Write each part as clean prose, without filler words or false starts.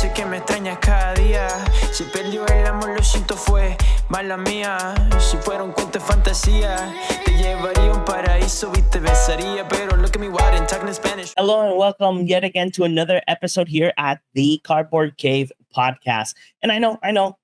sé que me extrañas cada día. Si perdió el amor, lo siento, fue mala mía. Si fuera un cuento de fantasía, te llevaría a un paraíso y te besaría. Pero look at me, wide and talking in Spanish. Hello and welcome yet again to another episode here at the Cardboard Cave podcast. And I know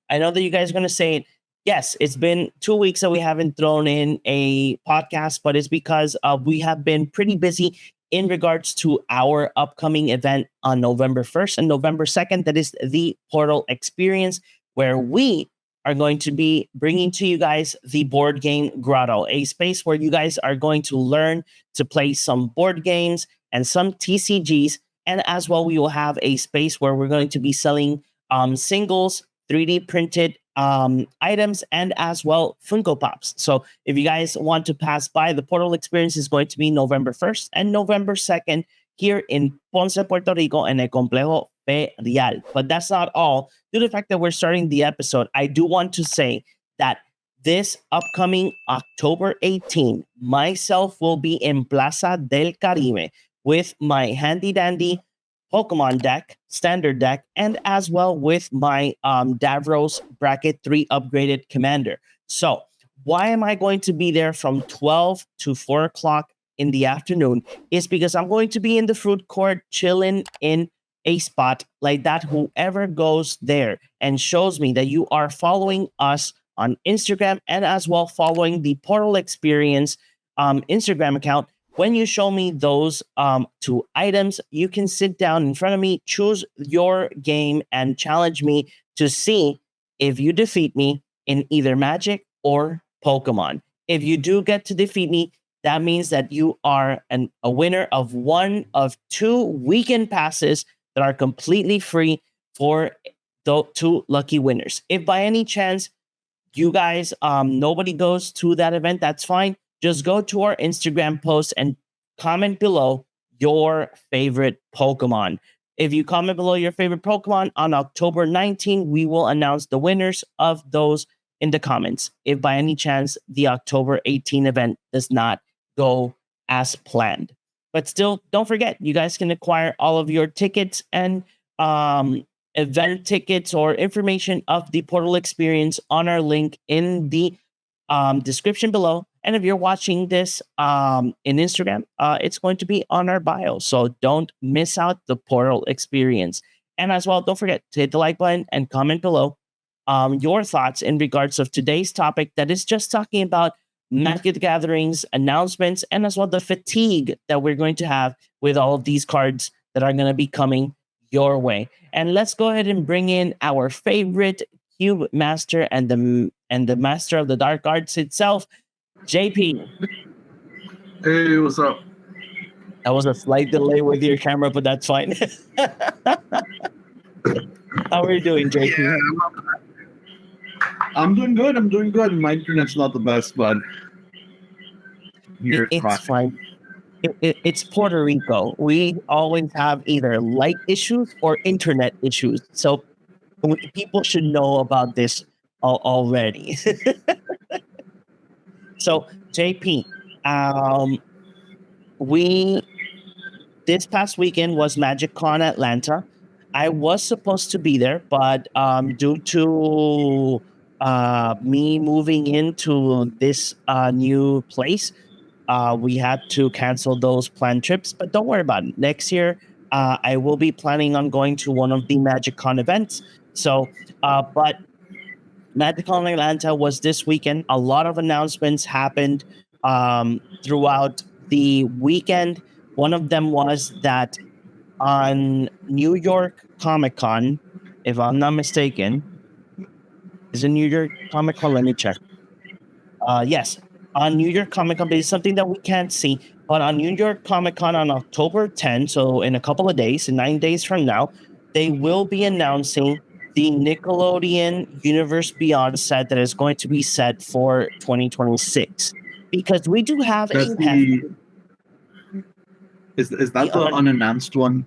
that you guys are going to say it. Yes, it's been 2 weeks that we haven't thrown in a podcast, but it's because we have been pretty busy in regards to our upcoming event on November 1st and November 2nd. That is the Portal Experience, where we are going to be bringing to you guys the board game grotto, a space where you guys are going to learn to play some board games and some TCGs. And as well, we will have a space where we're going to be selling singles, 3D printed items, and as well Funko Pops. So if you guys want to pass by, the Portal Experience is going to be November 1st and November 2nd here in Ponce, Puerto Rico, en el Complejo Ferial. But that's not all. Due to the fact that we're starting the episode, I do want to say that this upcoming October 18, myself will be in Plaza del Caribe with my handy dandy Pokemon deck, standard deck, and as well with my Davros Bracket 3 upgraded commander. So why am I going to be there from 12 to 4 o'clock in the afternoon is because I'm going to be in the fruit court chilling in a spot like that. Whoever goes there and shows me that you are following us on Instagram and as well following the Portal Experience Instagram account, when you show me those two items, you can sit down in front of me, choose your game, and challenge me to see if you defeat me in either Magic or Pokemon. If you do get to defeat me, that means that you are a winner of one of 2 weekend passes that are completely free for the 2 lucky winners. If by any chance you guys, nobody goes to that event, that's fine. Just go to our Instagram post and comment below your favorite Pokemon. If you comment below your favorite Pokemon on October 19, we will announce the winners of those in the comments. If by any chance the October 18 event does not go as planned. But still, don't forget, you guys can acquire all of your tickets and event tickets or information of the Portal Experience on our link in the description below. And if you're watching this in Instagram, it's going to be on our bio. So don't miss out the Portal Experience. And as well, don't forget to hit the like button and comment below your thoughts in regards of today's topic that is just talking about Magic the Gatherings, announcements, and as well the fatigue that we're going to have with all of these cards that are going to be coming your way. And let's go ahead and bring in our favorite Cube Master and the Master of the Dark Arts itself, JP. Hey, what's up? That was a slight delay with your camera, but that's fine. How are you doing, JP? Yeah, I'm doing good. My internet's not the best, but It's fine. It's Puerto Rico. We always have either light issues or internet issues. So people should know about this already. So, JP, this past weekend was MagicCon Atlanta. I was supposed to be there, but due to me moving into this new place, we had to cancel those planned trips. But don't worry about it. Next year, I will be planning on going to one of the MagicCon events. So, but MagicCon Atlanta was this weekend. A lot of announcements happened throughout the weekend. One of them was that on New York Comic Con, if I'm not mistaken, is it New York Comic Con? Let me check. Yes, on New York Comic Con, it's something that we can't see. But on New York Comic Con on October 10, so in a couple of days, in 9 days from now, they will be announcing the Nickelodeon Universe Beyond set that is going to be set for 2026. Because we do have is that the unannounced one?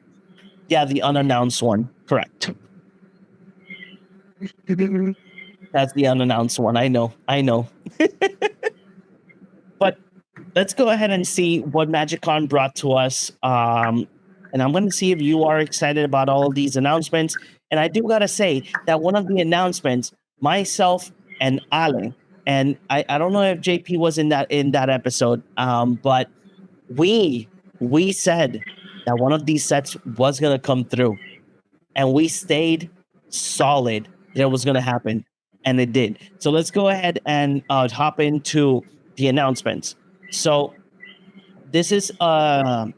Yeah, the unannounced one. Correct. That's the unannounced one. I know. But let's go ahead and see what MagicCon brought to us and I'm going to see if you are excited about all of these announcements. And I do got to say that one of the announcements, myself and Ale, and I don't know if JP was in that episode, but we said that one of these sets was going to come through, and we stayed solid that it was going to happen, and it did. So let's go ahead and hop into the announcements. So this is an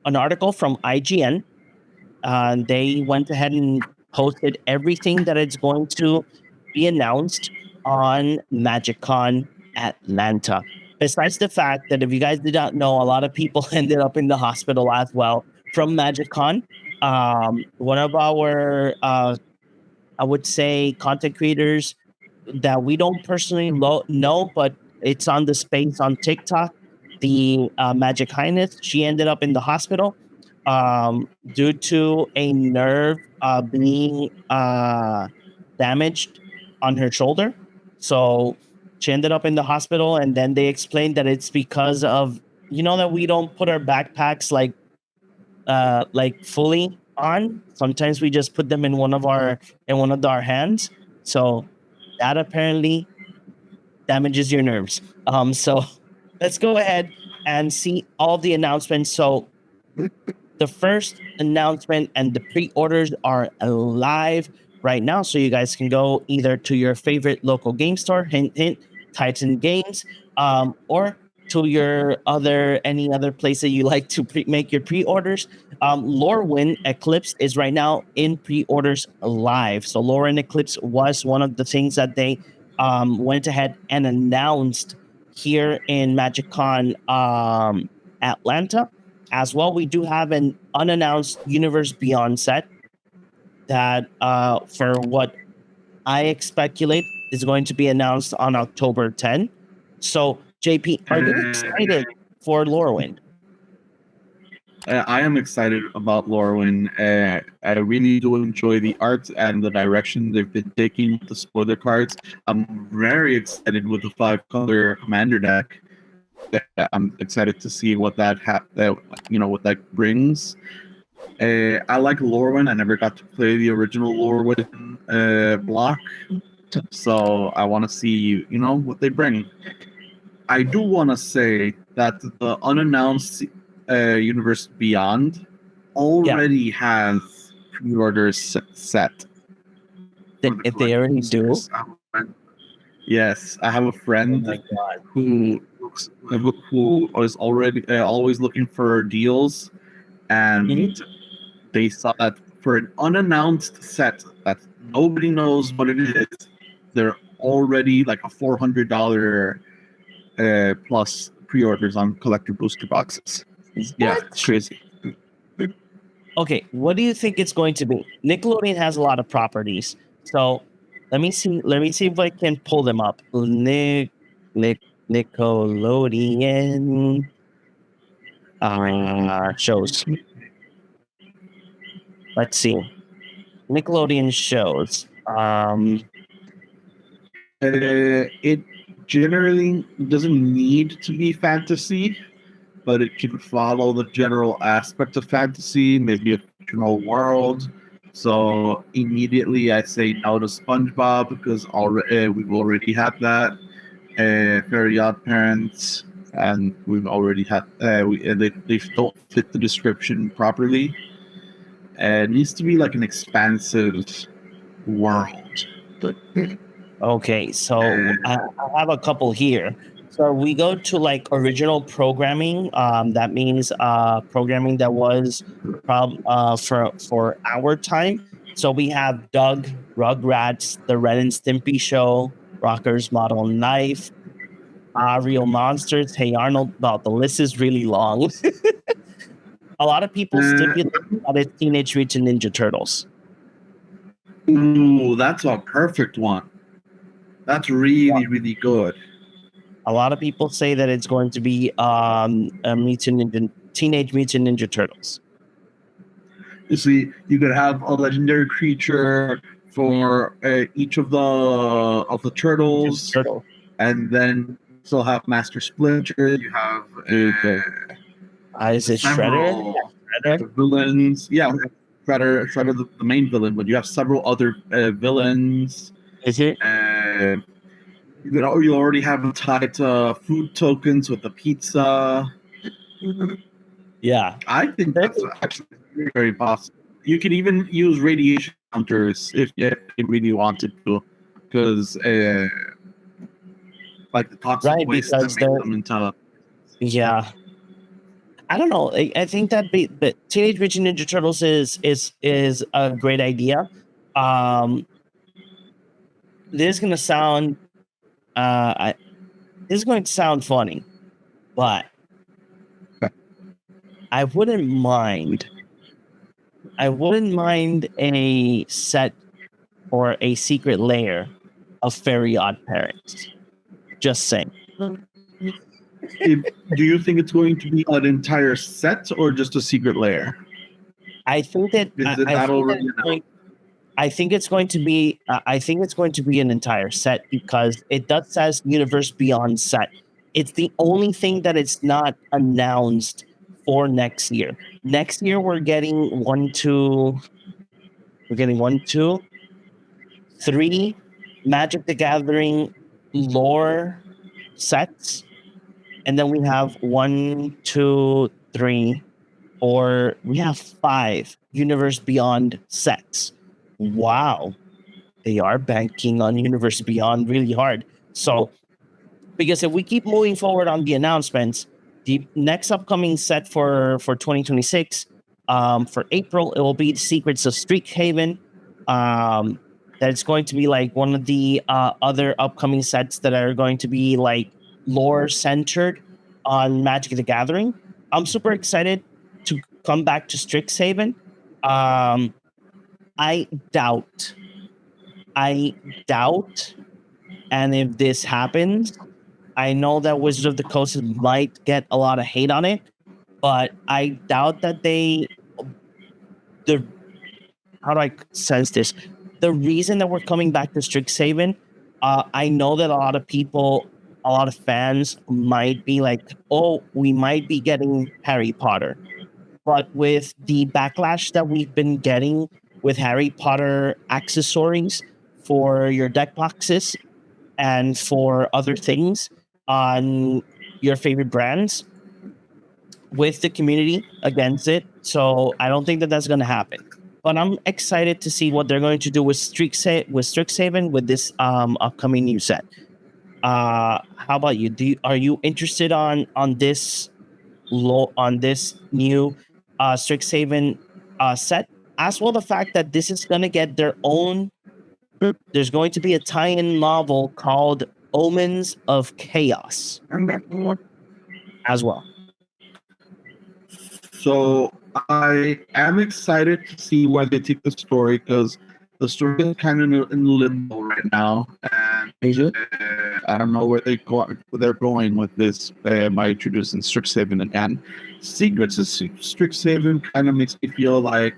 article from IGN. They went ahead and posted everything that it's going to be announced on MagicCon Atlanta. Besides the fact that, if you guys did not know, a lot of people ended up in the hospital as well from MagicCon. One of our, I would say, content creators that we don't personally know, but it's on the space on TikTok, the Magic Highness, she ended up in the hospital due to a nerve being damaged on her shoulder. So she ended up in the hospital, and then they explained that it's because of, that we don't put our backpacks like fully on. Sometimes we just put them in one of our hands. So that apparently damages your nerves. So let's go ahead and see all the announcements. So the first announcement and the pre-orders are live right now. So you guys can go either to your favorite local game store, hint, hint, Titan Games, or to your any other place that you like to make your pre-orders. Lorwyn Eclipse is right now in pre-orders live. So Lorwyn Eclipse was one of the things that they went ahead and announced here in MagicCon Atlanta. As well, we do have an unannounced Universe Beyond set that, for what I speculate, is going to be announced on October 10. So, JP, are you excited for Lorwyn? I am excited about Lorwyn. I really do enjoy the art and the direction they've been taking with the spoiler cards. I'm very excited with the 5-color commander deck. I'm excited to see what that what that brings. I like Lorwyn. I never got to play the original Lorwyn block, so I want to see what they bring. I do want to say that the unannounced Universe Beyond already has pre-orders set. If they already do? Yes, I have a friend who is already always looking for deals, and they saw that for an unannounced set that nobody knows what it is, they're already like a $400 plus pre-orders on collector booster boxes. Yeah, it's crazy. Okay, what do you think it's going to be? Nickelodeon has a lot of properties, so let me see if I can pull them up. Nickelodeon shows. Let's see. Nickelodeon shows. It generally doesn't need to be fantasy, but it can follow the general aspect of fantasy, maybe a fictional world. So immediately I say no to SpongeBob because we've already had that. Very Odd Parents, and we've already had they don't fit the description properly. It needs to be like an expansive world. Okay, so I have a couple here. So we go to like original programming. That means programming that was for our time. So we have Doug, Rugrats, The Ren and Stimpy Show, Rocker's Model Knife, Real Monsters, Hey Arnold. Well, the list is really long. A lot of people stipulate that it's Teenage Mutant Ninja Turtles. Ooh, that's a perfect one. That's really, really good. A lot of people say that it's going to be Teenage Mutant Ninja Turtles. You see, you could have a legendary creature for each of the turtles, and then still have Master Splinter. You have is it Shredder? villains. Yeah, Shredder the main villain, but you have several other villains. Is it? You already have tied food tokens with the pizza. Yeah. I think that's actually very, very possible. You could even use radiation counters if you really wanted to, because like the toxic Right, waste that because makes they're them into. yeah. I don't know. I think that but Teenage Mutant Ninja Turtles is a great idea. Um, this is gonna sound this is going to sound funny, but I wouldn't mind. I wouldn't mind a set or a secret layer of Fairy Odd Parents. Just saying. Do you think it's going to be an entire set or just a secret layer? I think that Is it I that think that already it's going, I think it's going to be I think it's going to be an entire set because it does says Universe Beyond set. It's the only thing that it's not announced for next year. Next year we're getting one, two, three Magic the Gathering lore sets. And then we have 1, 2, 3, or we have 5 Universe Beyond sets. Wow. They are banking on Universe Beyond really hard. So, because if we keep moving forward on the announcements, the next upcoming set for 2026, for April, it will be the Secrets of Strixhaven. That's going to be like one of the other upcoming sets that are going to be like lore centered on Magic the Gathering. I'm super excited to come back to Strixhaven. I doubt I doubt, and if this happens, I know that Wizards of the Coast might get a lot of hate on it, but I doubt that the how do I sense this? The reason that we're coming back to Strixhaven, I know that a lot of people, a lot of fans might be like, oh, we might be getting Harry Potter. But with the backlash that we've been getting with Harry Potter accessories for your deck boxes and for other things on your favorite brands, with the community against it. So I don't think that that's going to happen. But I'm excited to see what they're going to do with Strixhaven with this upcoming new set. How about you? Are you interested on this on this new Strixhaven set, as well the fact that this is going to get their own. There's going to be a tie-in novel called Omens of Chaos as well. So I am excited to see where they take the story because the story is kind of in limbo right now, and I don't know where they're going with this by introducing Strixhaven again. Secrets of Strixhaven kind of makes me feel like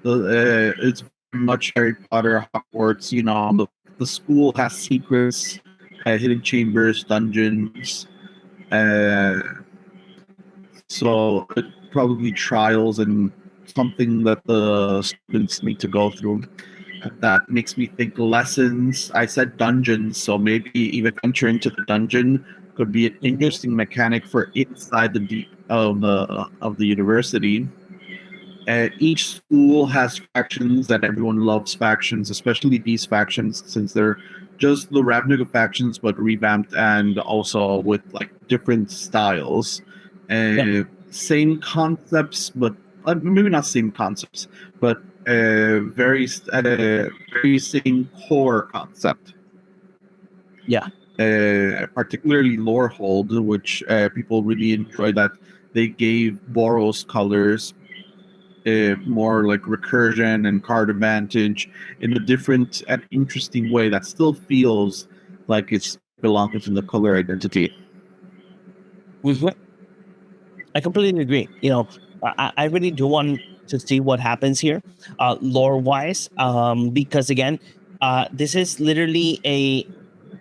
it's much Harry Potter, Hogwarts. You know, the school has secrets, hidden chambers, dungeons. So probably trials and something that the students need to go through. That makes me think lessons. I said dungeons, so maybe even enter into the dungeon could be an interesting mechanic for inside the deep of the university. Each school has factions, and everyone loves factions, especially these factions, since they're just the Ravnica factions, but revamped and also with like different styles. Same concepts, but maybe not same concepts, but very same core concept. Yeah. Particularly Lorehold, which people really enjoy that they gave Boros colors more like recursion and card advantage in a different and interesting way that still feels like it's belongs in the color identity. I completely agree. You know, I really do want to see what happens here, lore wise, because again, this is literally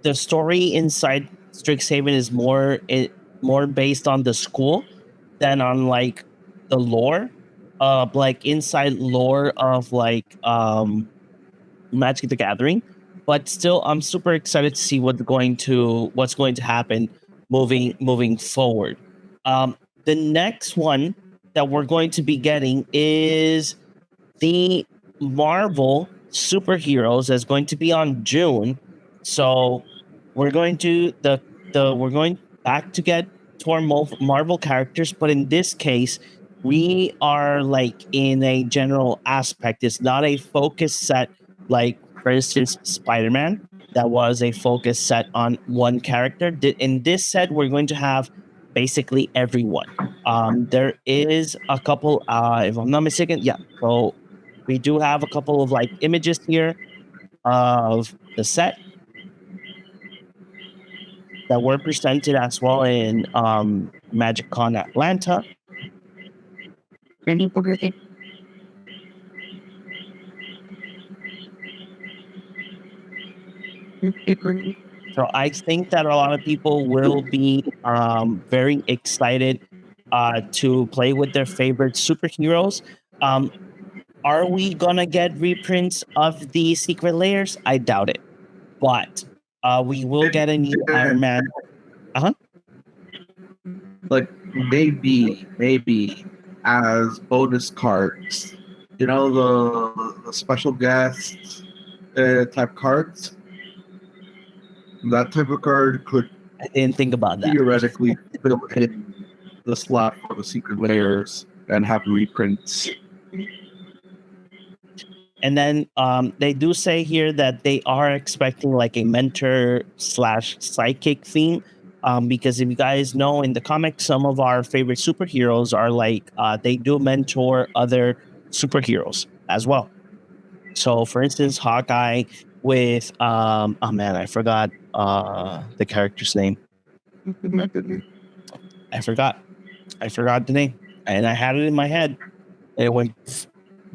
the story inside Strixhaven is more based on the school than on like the lore. like inside lore of like Magic the Gathering, but still I'm super excited to see what's going to happen moving forward. The next one that we're going to be getting is the Marvel superheroes that's going to be on June. So we're going to we're going back to get to our Marvel characters, but in this case, we are like in a general aspect. It's not a focus set like, for instance, Spider-Man. That was a focus set on one character. In this set, we're going to have basically everyone. There is a couple, if I'm not mistaken, yeah. So we do have a couple of like images here of the set that were presented as well in Magic Con Atlanta. So I think that a lot of people will be very excited to play with their favorite superheroes. Are we gonna get reprints of the secret layers? I doubt it, but we will get a new Iron Man. Like maybe as bonus cards. You know the special guest type cards. That type of card could I didn't think about that. theoretically fill in the slot for the secret layers and have reprints. And then they do say here that they are expecting like a mentor / psychic theme. Because if you guys know, in the comics, some of our favorite superheroes are like they do mentor other superheroes as well. So, for instance, Hawkeye with oh man, I forgot the character's name. I forgot the name, and I had it in my head. It went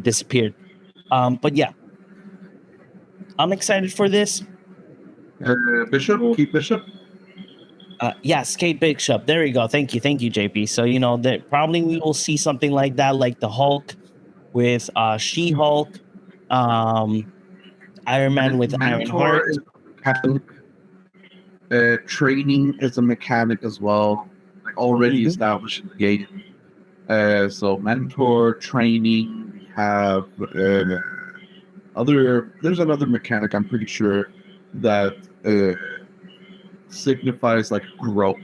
disappeared. But yeah, I'm excited for this. Bishop, Kate Bishop. Yes, Kate Bishop. There you go. Thank you, JP. So that probably we will see something like that, like the Hulk with She-Hulk, Iron Man with Ironheart. Training is a mechanic as well, like already established in the game. So mentor, training, we have there's another mechanic I'm pretty sure that signifies like growth.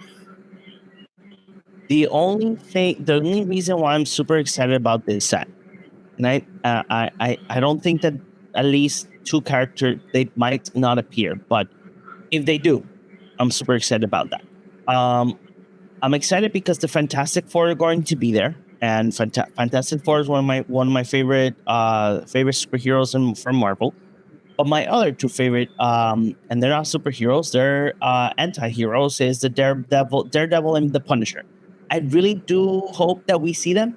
The only reason why I'm super excited about this set, and I don't think that at least two characters, they might not appear, but if they do, I'm super excited about that. I'm excited because the Fantastic Four are going to be there, and Fantastic Four is one of my favorite superheroes from Marvel. But my other two favorite, and they're not superheroes, they're anti-heroes, is the Daredevil and the Punisher. I really do hope that we see them.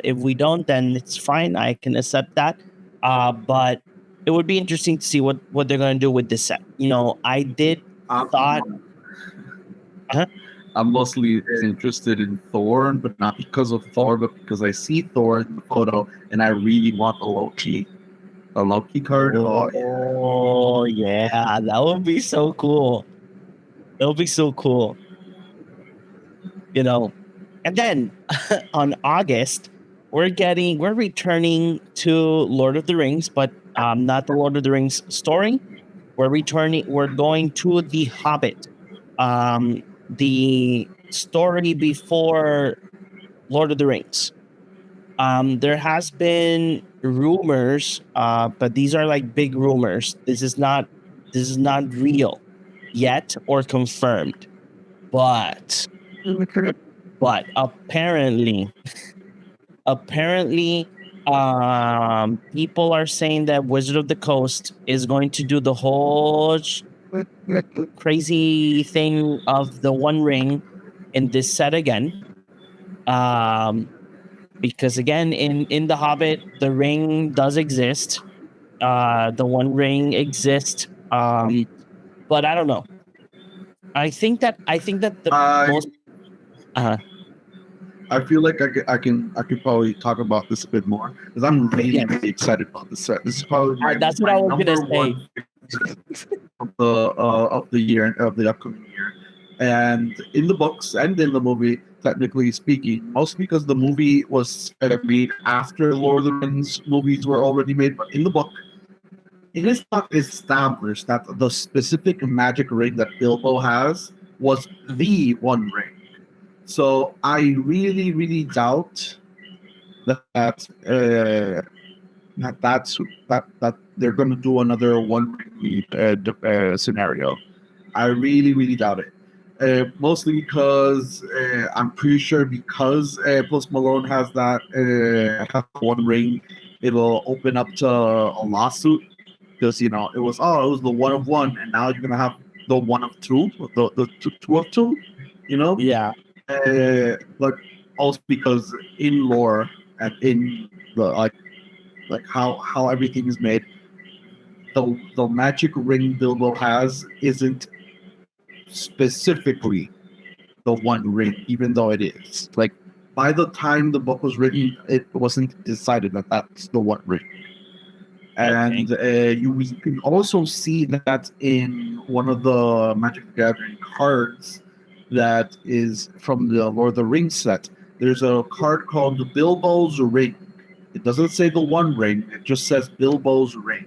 If we don't, then it's fine. I can accept that. But it would be interesting to see what they're going to do with this set. I did thought. I'm mostly interested in Thor, but not because of Thor, but because I see Thor in the photo and I really want a Loki card. Oh yeah, that would be so cool. That would be so cool. And then on August, we're returning to Lord of the Rings, but not the Lord of the Rings story. We're going to The Hobbit. The story before Lord of the Rings. There has been rumors, but these are like big rumors. This is not real yet or confirmed. But apparently, people are saying that Wizard of the Coast is going to do the whole crazy thing of the One Ring in this set again. Because again, in The Hobbit, the ring does exist. The One Ring exists. But I don't know. I think that the most. I feel like I can probably talk about this a bit more because I'm really Yes. really excited about this set. This is probably That's what my I was gonna number say. one of the year of the upcoming year, and in the books and in the movie, technically speaking, mostly because the movie was made after Lord of the Rings movies were already made, but in the book, it is not established that the specific magic ring that Bilbo has was the One Ring. So I really, really doubt that that they're going to do another One Ring scenario. I really, really doubt it. Mostly because I'm pretty sure because Post Malone has One Ring, it'll open up to a lawsuit because it was the one of one, and now you're gonna have the one of two, the two of two, you know. Yeah. But also because in lore and in the like how everything is made, the magic ring Bilbo has isn't specifically the One Ring, even though it is. Like by the time the book was written, it wasn't decided that that's the One Ring. And you can also see that in one of the Magic the Gathering cards that is from the Lord of the Rings set. There's a card called the Bilbo's Ring. It doesn't say the One Ring, it just says Bilbo's Ring.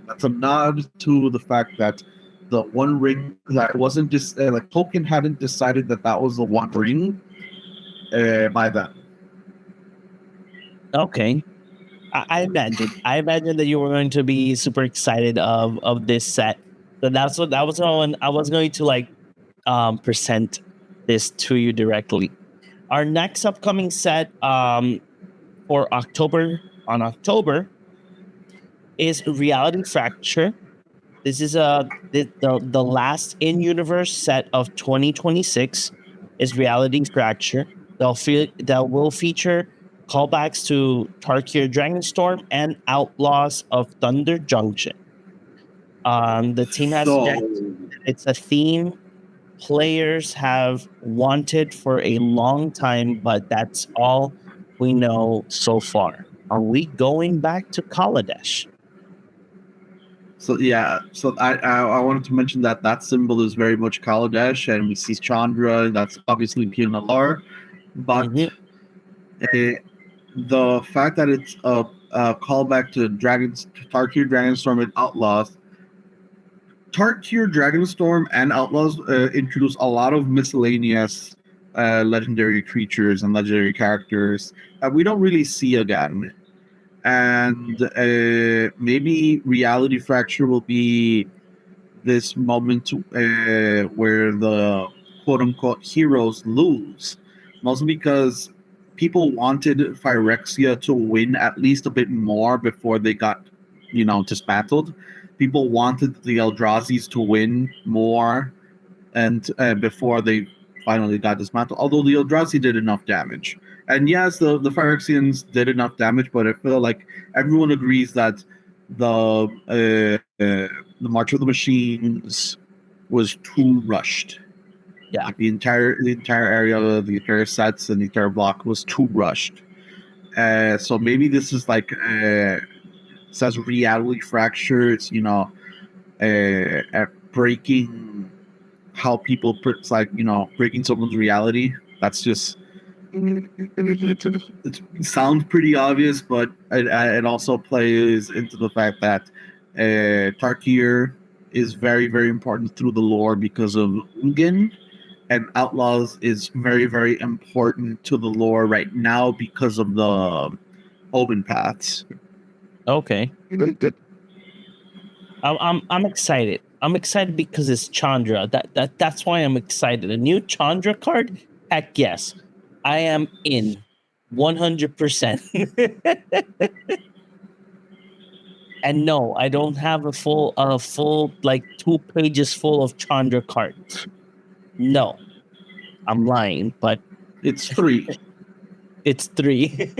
That's a nod to the fact that the One Ring that wasn't just like Tolkien hadn't decided that that was the One Ring by then. Okay. I imagine that you were going to be super excited of this set. So that was when I was going to like present this to you directly. Our next upcoming set for October is Reality Fracture. This is the last in universe set of 2026 is Reality Fracture. That will feature callbacks to Tarkir Dragonstorm and Outlaws of Thunder Junction. The team has it's a theme players have wanted for a long time, but that's all we know so far. Are we going back to Kaladesh? So yeah, so I wanted to mention that symbol is very much Kaladesh, and we see Chandra. That's obviously Pinalar, but the fact that it's a callback to Tarkir Dragonstorm and Outlaws. Tarkir Dragonstorm and Outlaws introduce a lot of miscellaneous legendary creatures and legendary characters that we don't really see again. And maybe Reality Fracture will be this moment where the quote-unquote heroes lose. Mostly because people wanted Phyrexia to win at least a bit more before they got, dismantled. People wanted the Eldrazi's to win more and before they finally got dismantled. Although the Eldrazi did enough damage. And yes, the Phyrexians did enough damage, but I feel like everyone agrees that the March of the Machines was too rushed. Yeah, like the entire area, the entire sets, and the entire block was too rushed. So maybe this is like says Reality Fracture. It's breaking how people breaking someone's reality. That's just it sounds pretty obvious, but it also plays into the fact that Tarkir is very, very important through the lore because of Ungin, and Outlaws is very, very important to the lore right now because of the Open Paths. okay. I'm excited. I'm excited because it's Chandra. That's why I'm excited. A new Chandra card? Heck yes. I am in 100%. And no, I don't have a full like 2 pages full of Chandra cards. No. I'm lying, but It's 3. it's 3.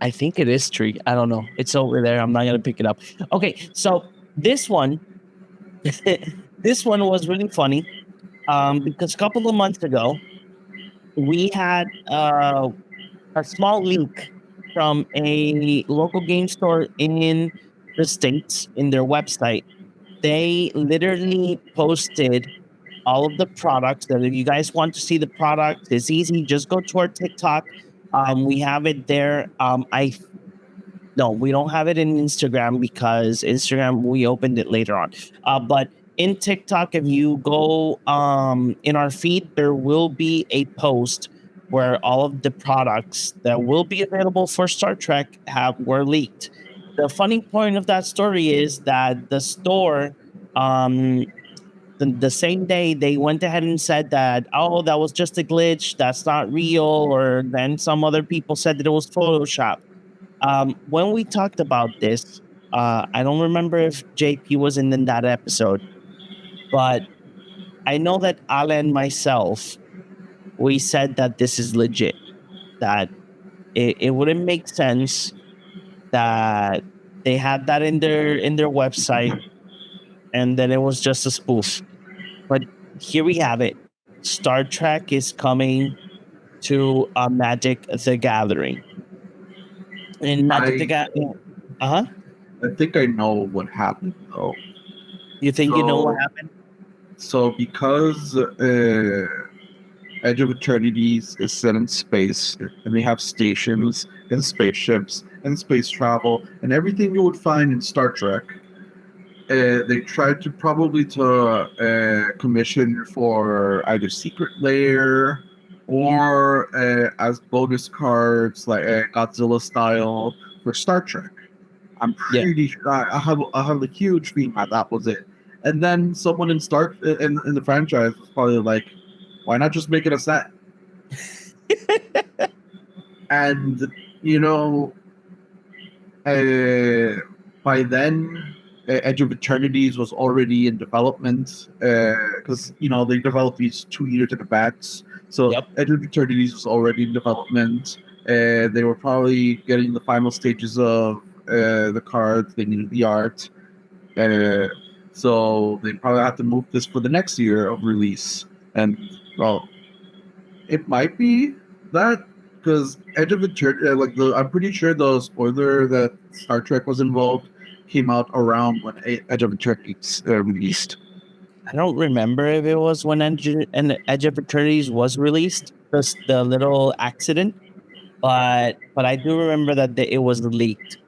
I think it is 3. I don't know. It's over there. I'm not gonna pick it up. Okay, so this one this one was really funny because a couple of months ago we had a small leak from a local game store in the States in their website. They literally posted all of the products that if you guys want to see the products, it's easy. Just go to our TikTok. We have it there. I No, we don't have it in Instagram because Instagram we opened it later on. But in TikTok, if you go in our feed, there will be a post where all of the products that will be available for Star Trek have were leaked. The funny point of that story is that the store um the same day they went ahead and said that, oh, that was just a glitch, that's not real, or then some other people said that it was Photoshop. When we talked about this, I don't remember if JP was in that episode, but I know that Ale and myself, we said that this is legit, that it wouldn't make sense that they had that in their website and that it was just a spoof. But here we have it. Star Trek is coming to Magic the Gathering. And Magic the I Gathering. Uh huh. I think I know what happened though. You think you know what So happened? because Edge of Eternities is set in space, and they have stations and spaceships and space travel and everything you would find in Star Trek. They tried to probably to commission for either Secret Lair or as bonus cards like Godzilla style for Star Trek. I'm Yeah. pretty sure I have a huge feeling that was it. And then someone in the franchise was probably like, why not just make it a set? And you know, by then, Edge of Eternities was already in development because they developed these 2 years in advance. So Yep. Edge of Eternities was already in development. They were probably getting the final stages of the cards. They needed the art, uh, so they probably had to move this for the next year of release. And well, it might be that because Edge of Eternity, I'm pretty sure the spoiler that Star Trek was involved came out around when Edge of Eternity released. I don't remember if it was when Edge of Eternities was released, just the little accident, but I do remember that it was leaked.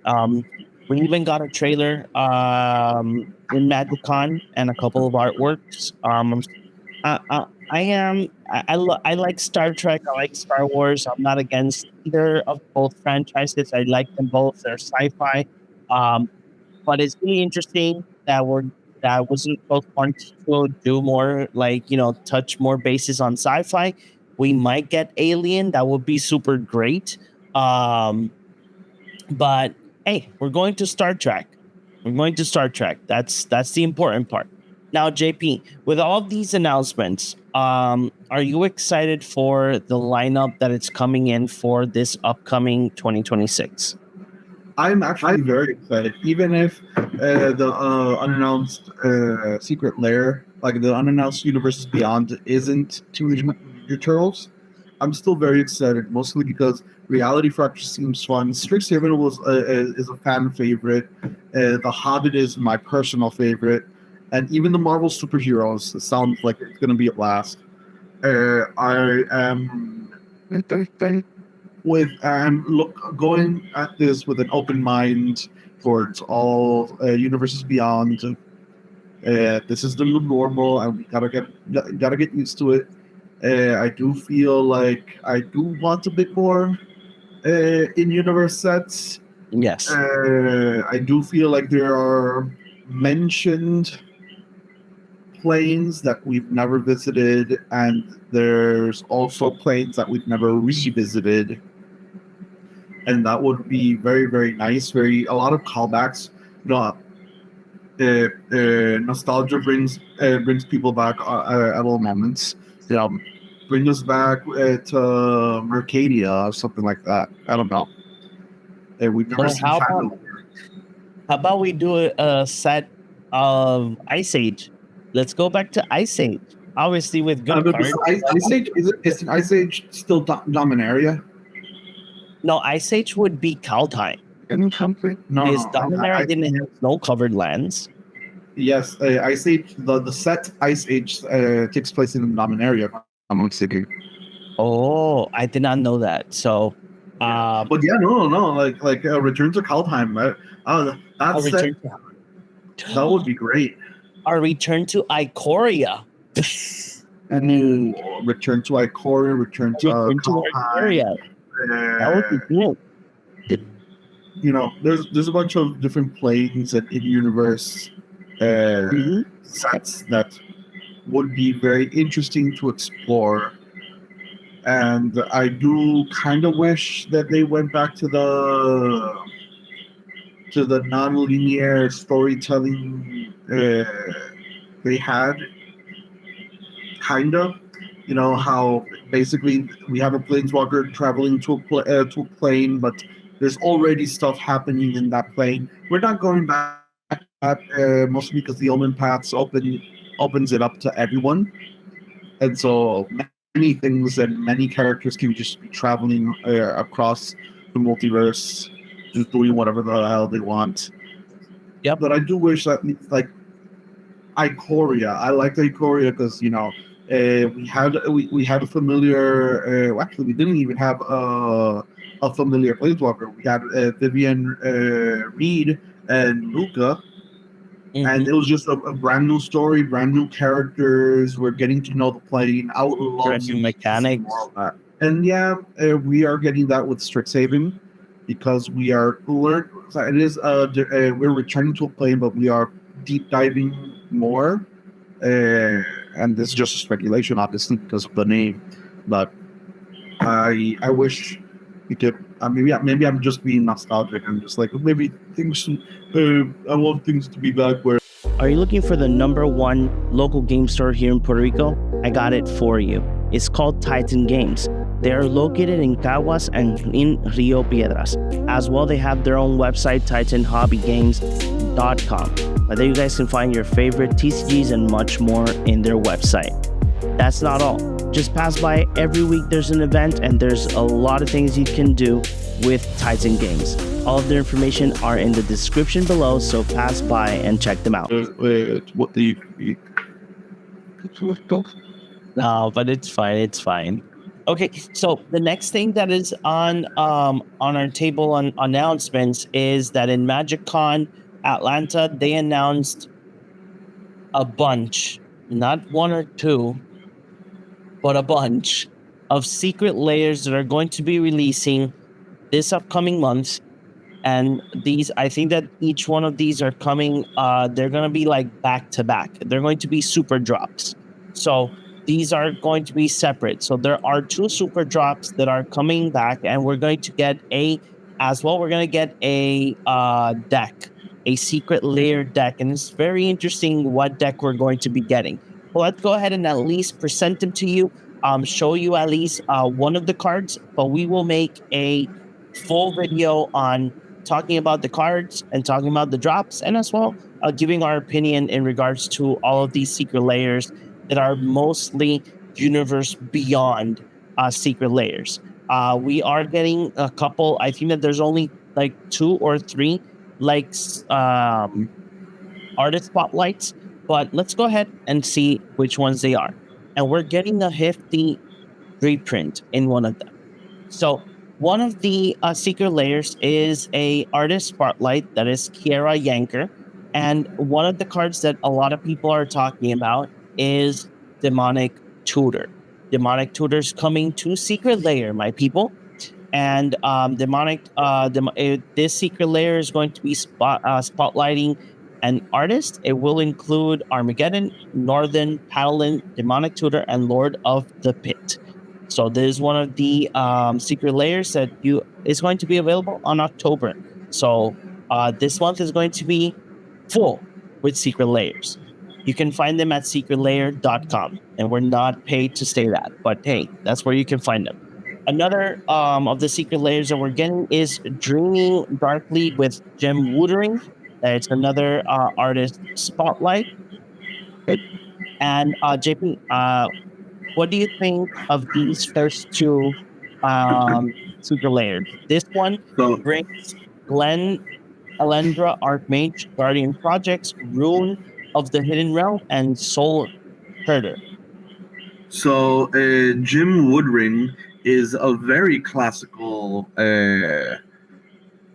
We even got a trailer in MagicCon and a couple of artworks. I like Star Trek. I like Star Wars. I'm not against either of both franchises. I like them both. They're sci-fi. Um, but it's really interesting that Wizard of Coast wants to do more, like touch more bases on sci-fi. We might get Alien. That would be super great. Um, but hey, we're going to Star Trek. We're going to Star Trek. That's the important part. Now, JP, with all these announcements, are you excited for the lineup that it's coming in for this upcoming 2026? I'm actually very excited, even if the unannounced Secret Lair, like the unannounced Universes Beyond, isn't Teenage Mutant Ninja Turtles. I'm still very excited, mostly because Reality Fracture seems fun. Strixhaven is a fan favorite. The Hobbit is my personal favorite, and even the Marvel superheroes sound like it's going to be a blast. I am going at this with an open mind towards all universes beyond. This is the new normal, and we gotta get used to it. I do feel like I do want a bit more in-universe sets. Yes. I do feel like there are mentioned planes that we've never visited, and there's also planes that we've never revisited, and that would be very, very nice. A lot of callbacks. Nostalgia brings people back at all moments. Bring us back to Mercadia or something like that. I don't know. We've never So seen how about we do a set of Ice Age? Let's go back to Ice Age. obviously with good But cards. Ice Age is Ice Age still Dominaria? No, Ice Age would be Kaldheim. No, Because no. Dominaria didn't have snow-covered lands. Yes, Ice Age. The set Ice Age takes place in Dominaria. I'm mistaken. Oh, I did not know that. So, But yeah, no, like Return to Kaldheim. a That's return that would be great. a return to Ikoria. And Return to Ikoria, Return to Return to Kaldheim. Ikoria. That would be cool. You know, there's a bunch of different planes and in-universe sets that would be very interesting to explore. And I do kind of wish that they went back to the non-linear storytelling they had. Kind of, you know how basically we have a planeswalker traveling to to a plane, but there's already stuff happening in that plane. We're not going back to that, mostly because the Omen Paths opens it up to everyone, and so many things and many characters can just be traveling across the multiverse, just doing whatever the hell they want. Yep. But I do wish that, like, Ikoria. I like Ikoria because we had a familiar. Actually, we didn't even have a familiar planeswalker. We had Vivian Reed and Luca, and it was just a brand new story, brand new characters. We're getting to know the plane. I would love Brand new mechanics. more of that. And yeah, we are getting that with Strixhaven because we are learn. It is we're returning to a plane, but we are deep diving more. And this is just speculation, obviously, because of the name. But I wish we could. Maybe I'm just being nostalgic. I'm just like maybe things. I want things to be back where. Are you looking for the #1 local game store here in Puerto Rico? I got it for you. It's called Titan Games. They are located in Caguas and in Rio Piedras. As well, they have their own website, TitanHobbyGames.com. There you guys can find your favorite TCGs and much more in their website. That's not all. Just pass by. Every week there's an event and there's a lot of things you can do with Titan Games. All of their information are in the description below, so pass by and check them out. What do you? No, but it's fine. It's fine. Okay, so the next thing that is on our table on announcements is that in MagicCon Atlanta, they announced a bunch, not one or two, but a bunch of secret layers that are going to be releasing this upcoming month. And these, I think that each one of these are coming, they're going to be like back to back. They're going to be super drops. So these are going to be separate. So there are 2 super drops that are coming back, and we're going to get a deck, a secret layer deck. And it's very interesting what deck we're going to be getting. Well, let's go ahead and at least present them to you, show you at least one of the cards, but we will make a full video on talking about the cards and talking about the drops, and as well giving our opinion in regards to all of these secret layers that are mostly universe beyond secret layers. We are getting a couple. I think that there's only like 2 or 3 like artist spotlights, but let's go ahead and see which ones they are. And we're getting a hefty reprint in one of them. So one of the secret layers is a artist spotlight that is Kiera Yanker, and one of the cards that a lot of people are talking about is Demonic Tutor. Demonic Tutor's coming to Secret Layer, my people. And this Secret Layer is going to be spotlighting an artist. It will include Armageddon, Northern, Paladin, Demonic Tutor, and Lord of the Pit. So this is one of the secret layers that is going to be available on October. So this month is going to be full with secret layers. You can find them at secretlayer.com, and we're not paid to say that, but hey, that's where you can find them. Another of the secret layers that we're getting is Dreaming Darkly with Gem Wootering. It's another artist spotlight. And JP, what do you think of these first two super layers? This one So, brings Glenn Elendra Archmage, Guardian Projects, Rune of the Hidden Realm, and Soul Herder. Jim Woodring is a very classical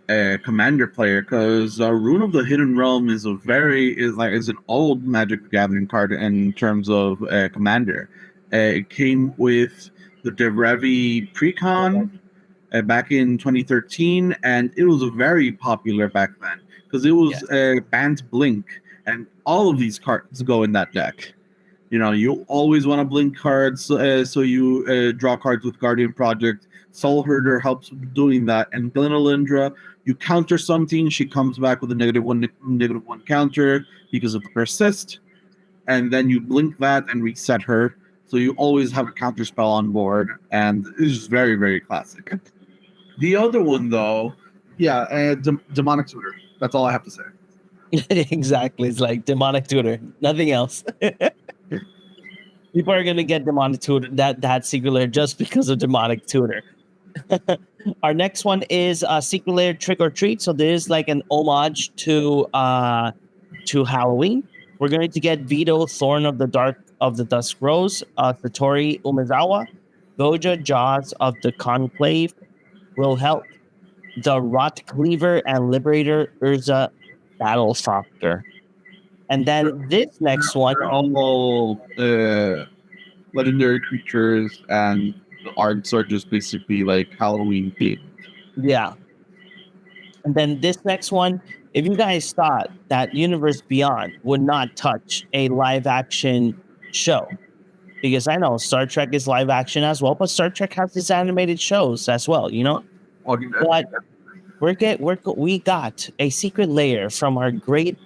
commander player because Rune of the Hidden Realm is is an old Magic the Gathering card in terms of commander. It came with the Derevi Precon back in 2013, and it was very popular back then because it was banned Blink, and all of these cards go in that deck. You know, you always want to blink cards, so you draw cards with Guardian Project. Soul Herder helps with doing that, and Glenelindra, you counter something, she comes back with a -1 counter because of the persist, and then you blink that and reset her. So you always have a counter spell on board, and it's very, very classic. The other one, though, Demonic Tutor. That's all I have to say. Exactly. It's like Demonic Tutor, nothing else. People are gonna get Demonic Tutor, that Secret Lair, just because of Demonic Tutor. Our next one is Secret Lair Trick or Treat. So this is like an homage to Halloween. We're going to get Vito, Thorn of the Dusk Rose, Satori Umezawa, Goja, Jaws of the Conclave, Will Help, the Rot Cleaver, and Liberator Urza Battle Softer. And then this next one, They're all legendary creatures, and the arts are just basically like Halloween themed. yeah. And then this next one, if you guys thought that Universe Beyond would not touch a live action show, because I know Star Trek is live action as well, but Star Trek has these animated shows as well, you know? But we got a secret layer from our great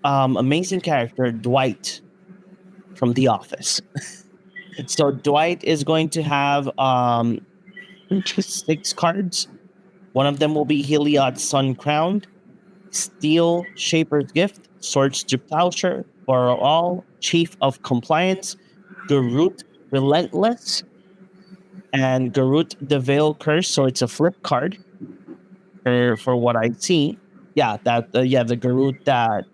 amazing character Dwight from The Office. So Dwight is going to have 6 cards. One of them will be Heliod's Sun Crowned, Steel Shaper's Gift, Swords to Plowshare, For All, Chief of Compliance, Garut Relentless, and Garut the Veil Curse. So it's a flip card for what I see. Yeah, the Garut that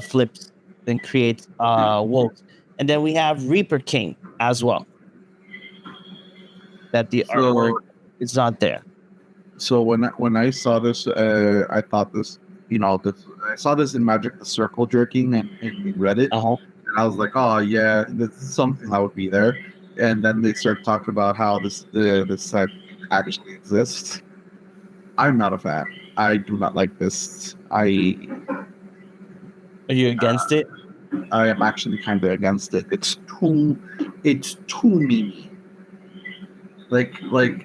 flips and creates wolves. And then we have Reaper King as well. That the artwork is not there. So when I saw this, I thought this, I saw this in Magic the Circle jerking and Reddit, and I was like, oh yeah, this is something that would be there. And then they start talking about how this set actually exists. I'm not a fan. I do not like this. Are you against it? I am actually kind of against it. It's too memey. Like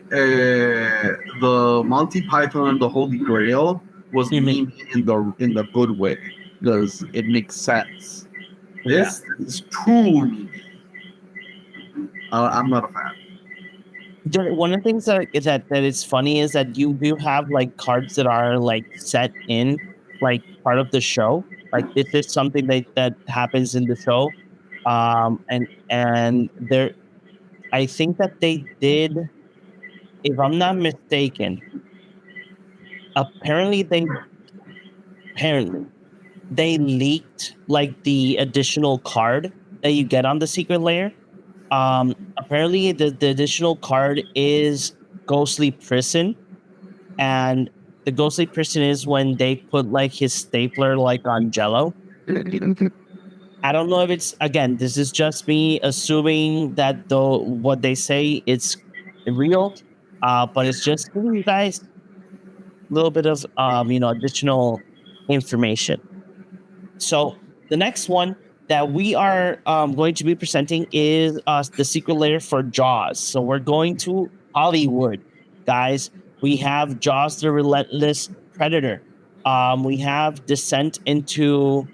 the Monty Python and the Holy Grail was meme in the good way because it makes sense. This is too memey. I'm not a fan. One of the things that is funny is that you do have like cards that are like set in like part of the show. Like this is something that happens in the show, and there, I think that they did, if I'm not mistaken, apparently they leaked like the additional card that you get on the secret layer. Apparently the additional card is Ghostly Prison, and the Ghostly Prison is when they put like his stapler like on Jello. I don't know if it's, again, this is just me assuming that what they say it's real, but it's just giving you guys a little bit of additional information. So the next one that we are going to be presenting is the secret layer for Jaws. So we're going to Hollywood, guys. We have Jaws the Relentless Predator. We have Descent into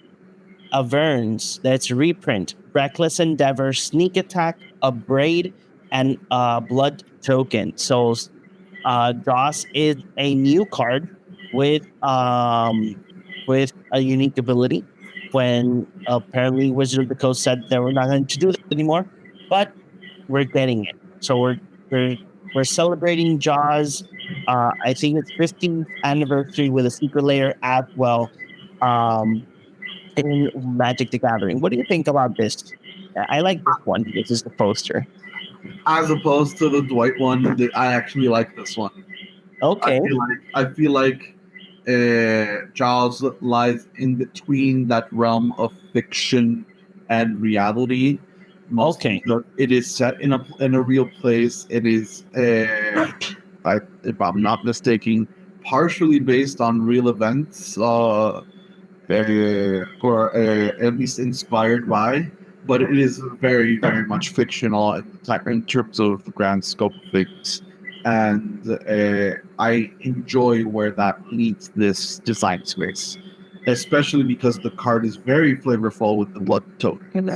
Averns. That's a reprint. Reckless Endeavor, Sneak Attack, Abrade, and Blood Token. So Jaws is a new card with a unique ability. when apparently Wizard of the Coast said they were not going to do that anymore. But we're getting it. So we're we're celebrating Jaws. I think it's 15th anniversary with a secret layer as well. Um, in Magic the Gathering. What do you think about this? I like this one. This is the poster. As opposed to the Dwight one, I actually like this one. Okay. I feel like Jaws lies in between that realm of fiction and reality. Okay. It is set in a real place. It is, if I'm not mistaken, partially based on real events, or at least inspired by. But it is very, very much fictional in terms of the grand scope of things. And I enjoy where that leads this design space, especially because the card is very flavorful with the blood token.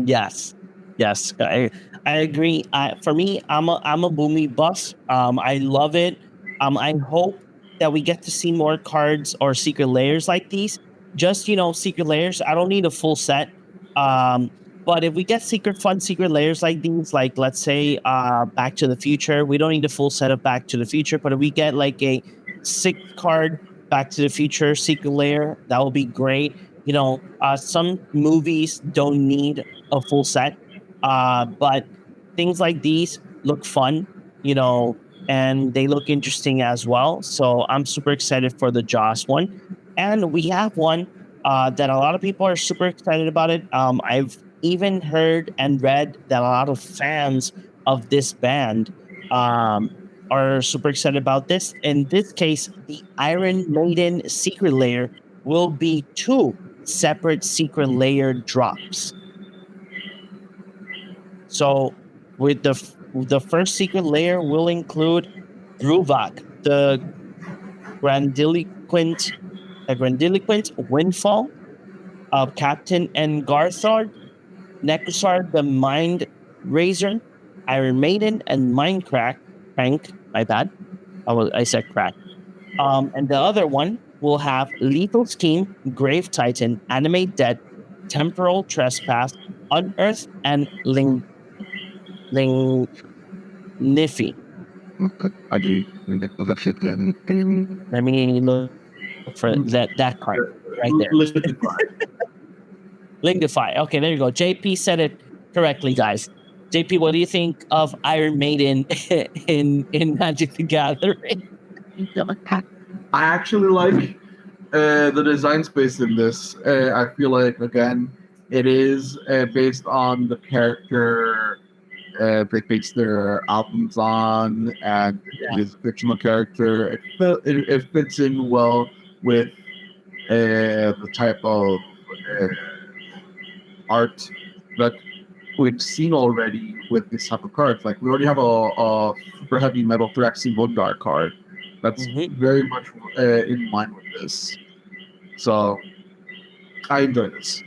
Yes. Yes. I agree. For me, I'm a Boomy buff. I love it. I hope that we get to see more cards or secret layers like these. Just secret layers. I don't need a full set. But if we get fun secret layers like these, like let's say Back to the Future, we don't need a full set of Back to the Future. But if we get like a 6-card Back to the Future secret layer, that will be great. Some movies don't need a full set, but things like these look fun, and they look interesting as well. So I'm super excited for the Joss one. And we have one that a lot of people are super excited about it. I've even heard and read that a lot of fans of this band are super excited about this. In this case, the Iron Maiden secret layer will be 2 separate secret layer drops. So with the first secret layer will include Ruvok, the grandiloquent Windfall of Captain Engarthard, Necrosar the Mind Razor, Iron Maiden, and Mindcrack. Crank, my bad. I said crack. And the other one will have Lethal Scheme, Grave Titan, Animate Dead, Temporal Trespass, Unearth, and Niffy. Let me look for that card right there. Lignify. Okay, there you go. JP said it correctly, guys. JP, what do you think of Iron Maiden in Magic the Gathering? I actually like the design space in this. I feel like, again, it is based on the character they base their albums on, and it is a fictional character. It fits in well with the type of art that we've seen already with this type of cards. Like, we already have a super heavy metal Thraxine Woodguard card that's very much in line with this. So I enjoy this.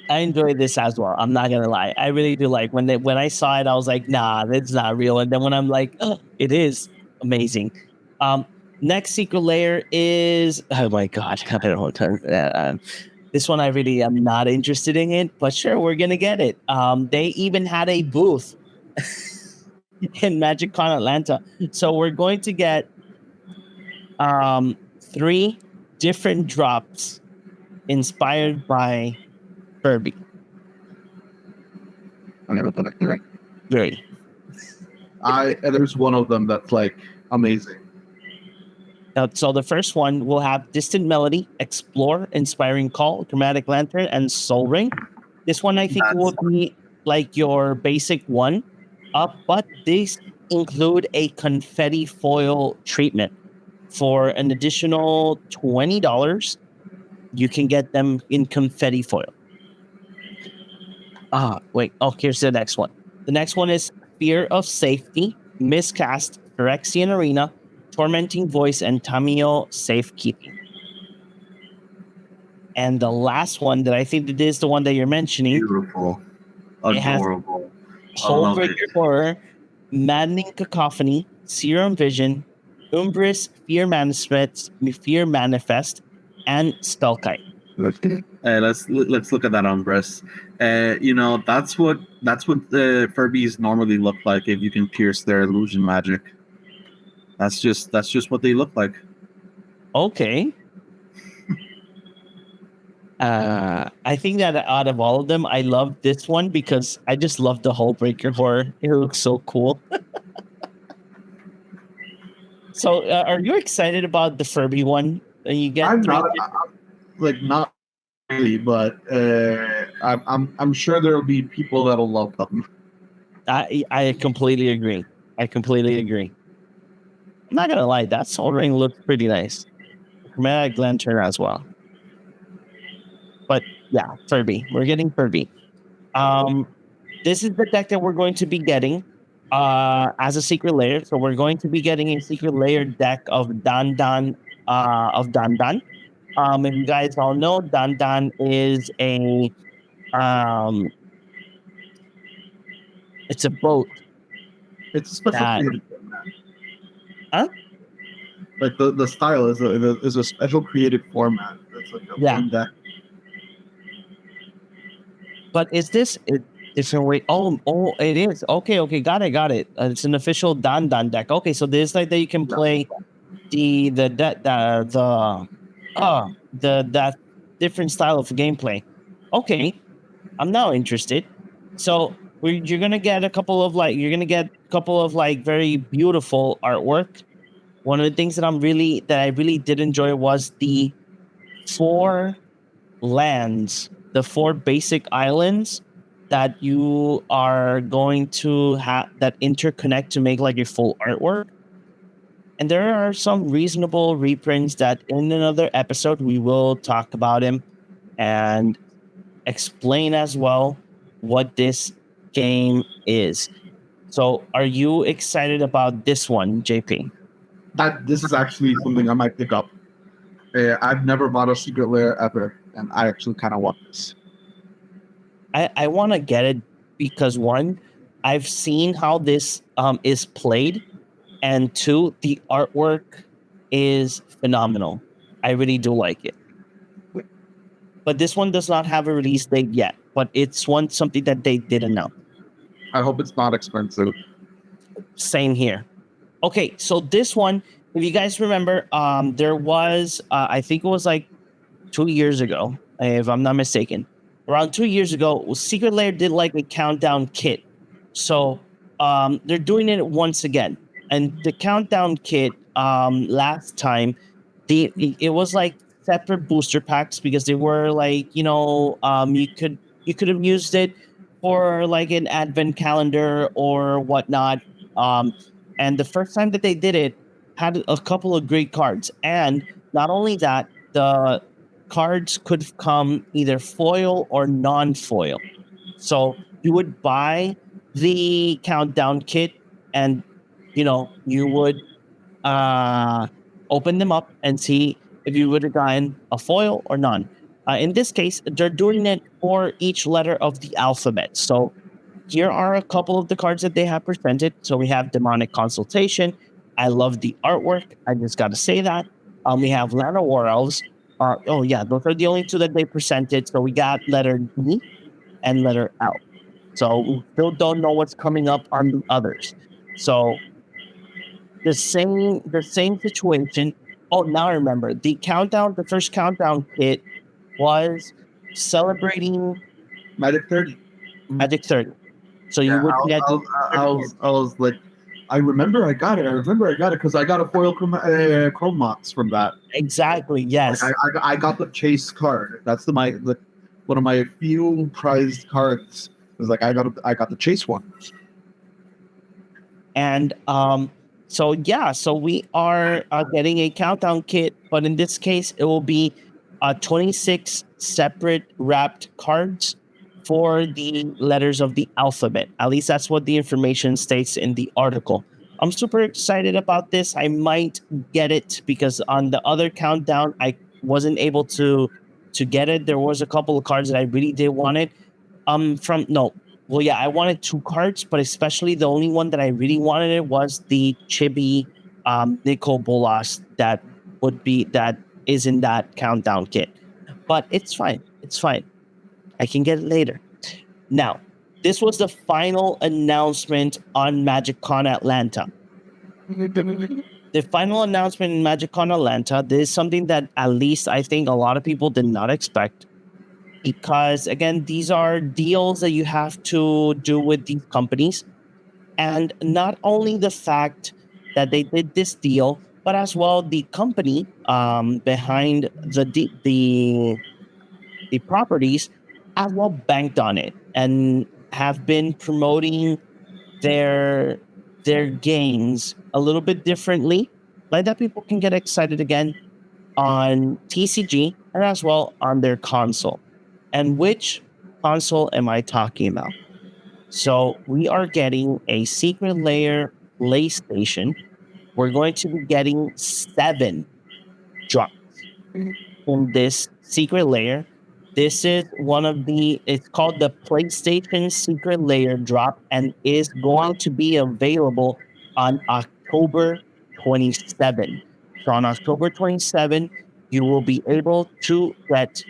I enjoy this as well. I'm not gonna lie. I really do. Like when I saw it, I was like, nah, that's not real. And then when I'm like, oh, it is amazing. Next secret layer is, oh my god, I don't know turn. This one I really am not interested in it, but sure, we're gonna get it. They even had a booth in MagicCon Atlanta, so we're going to get 3 different drops inspired by Kirby. I never thought of that. Great. There's one of them that's like amazing. So the first one will have Distant Melody, Explore, Inspiring Call, Chromatic Lantern, and Soul Ring. This one I think will be like your basic one, but these include a confetti foil treatment. For an additional $20, you can get them in confetti foil. Wait. Oh, here's the next one. The next one is Fear of Safety, Miscast, Phyrexian Arena, Tormenting Voice, and Tamio Safekeeping. And the last one that I think that is the one that you're mentioning. Beautiful. Adorable. Pulver Horror, Maddening Cacophony, Serum Vision, Umbris, Fear Manifest, and Spellkite. Let's look at that Umbress. That's what the Furbies normally look like if you can pierce their illusion magic. That's just what they look like. Okay. I think that out of all of them, I love this one because I just love the whole breaker horror. It looks so cool. So, are you excited about the Furby one? You get I'm three. not really, but I'm sure there'll be people that'll love them. I completely agree. I completely agree. I'm not gonna lie, that Soul Ring looks pretty nice. Chromatic Lantern as well. But yeah, Furby. We're getting Furby. This is the deck that we're going to be getting as a secret layer. So we're going to be getting a secret layer deck of Dan Dan. If you guys all know, Dan Dan is a it's a boat. It's a special That- created format. Huh? Like the style is a special created format. It's like a Yeah. one deck. But is this a different way? Oh, it is. Okay, got it. It's an official Dan Dan deck. Okay, so there's like that you can play that different style of gameplay. Okay, I'm now interested. So you're gonna get a couple of very beautiful artwork. One of the things that I really did enjoy was the 4 lands, the 4 basic islands that you are going to have that interconnect to make like your full artwork. And there are some reasonable reprints that in another episode we will talk about him and explain as well what this game is. So are you excited about this one, JP? This is actually something I might pick up. I've never bought a secret layer ever, and I actually kind of want this. I want to get it because 1, I've seen how this is played, and 2, the artwork is phenomenal. I really do like it. But this one does not have a release date yet, but it's something that they did announce. I hope it's not expensive. Same here. Okay, so this one, if you guys remember, there was I think it was like 2 years ago, if I'm not mistaken. Around 2 years ago, Secret Lair did like a countdown kit. So they're doing it once again. And the countdown kit last time, it was like separate booster packs because they were like, you could have used it for like an advent calendar or whatnot. And the first time that they did it had a couple of great cards. And not only that, the cards could come either foil or non-foil. So you would buy the countdown kit and you would open them up and see if you would have gotten a foil or none. In this case, they're doing it for each letter of the alphabet. So here are a couple of the cards that they have presented. So we have Demonic Consultation. I love the artwork. I just got to say that. We have Lana War Elves. Those are the only 2 that they presented. So we got letter D and letter L. So we still don't know what's coming up on the others. So the same situation. Oh, now I remember. The first countdown kit was celebrating Magic 30. Magic 30. So you would get. I was like, I remember I got it because I got a foil Chrome Mox from that. Exactly. Yes. Like, I got the chase card. That's one of my few prized cards. It was like I got the chase one. And so we are getting a countdown kit, but in this case, it will be 26 separate wrapped cards for the letters of the alphabet. At least that's what the information states in the article. I'm super excited about this. I might get it because on the other countdown, I wasn't able to get it. There was a couple of cards that I really did want it. I wanted 2 cards, but especially the only one that I really wanted it was the Chibi Nicol Bolas that is in that countdown kit. But it's fine. It's fine. I can get it later. Now, this was the final announcement on MagicCon Atlanta. The final announcement in MagicCon Atlanta, this is something that at least I think a lot of people did not expect. Because again, these are deals that you have to do with these companies. And not only the fact that they did this deal, but as well the company behind the properties as well banked on it and have been promoting their their games a little bit differently, like that people can get excited again on TCG and as well on their console. And which console am I talking about? So we are getting a Secret Layer PlayStation. We're going to be getting 7 drops in this Secret Layer. This is it's called the PlayStation Secret Layer drop and is going to be available on October 27. So on October 27, you will be able to get